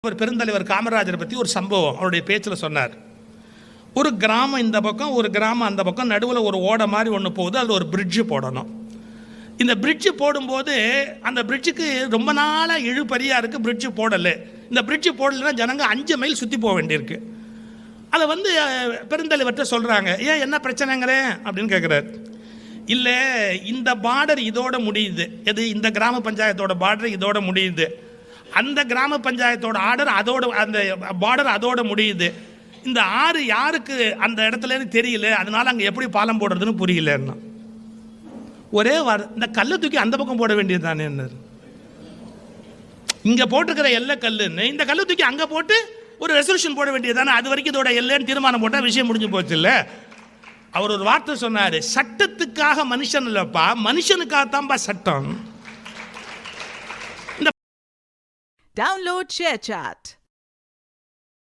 ஒரு பெருந்தலைவர் காமராஜரை பற்றி ஒரு சம்பவம் அவருடைய பேச்சில் சொன்னார். ஒரு கிராமம் இந்த பக்கம், ஒரு கிராமம் அந்த பக்கம், நடுவில் ஒரு ஓடை மாதிரி ஒன்று போகுது. அதில் ஒரு பிரிட்ஜு போடணும். இந்த பிரிட்ஜு போடும்போது அந்த பிரிட்ஜுக்கு ரொம்ப நாளாக இழுபறியாக இருக்குது, பிரிட்ஜு போடலை. இந்த பிரிட்ஜு போடலைன்னா ஜனங்க 5 மைல் சுற்றி போக வேண்டியிருக்கு. அதை பெருந்தலைவர்கிட்ட சொல்கிறாங்க, ஏன் என்ன பிரச்சனைங்கிறேன் அப்படின்னு கேட்குறாரு. இல்லை, இந்த பார்டர் இதோட முடியுது, எது இந்த கிராம பஞ்சாயத்தோட பார்டர் இதோட முடியுது, அந்த கிராம பஞ்சாயத்தோட அந்த பார்டர் அதோட முடியுது. இந்த ஆறு யாருக்கு அந்த இடத்துலன்னு தெரியல, அதனால அங்கே எப்படி பாலம் போடுறதுன்னு புரியலன்னா ஒரே இந்த கல்லை தூக்கி அந்த பக்கம் போட வேண்டியது தானே. இங்கே போட்டிருக்கிற எல்லை கல்லுன்னு இந்த கல்லை தூக்கி அங்கே போட்டு ஒரு ரெசல்யூஷன் போட வேண்டியது தானே. அது வரைக்கும் இதோட எல்லைன்னு தீர்மானம் போட்டால் விஷயம் முடிஞ்சு போச்சு இல்லை. அவர் ஒரு வார்த்தை சொன்னார், சட்டத்துக்காக மனுஷன் இல்லைப்பா, மனுஷனுக்காகத்தான்ப்பா சட்டம். Download ShareChat.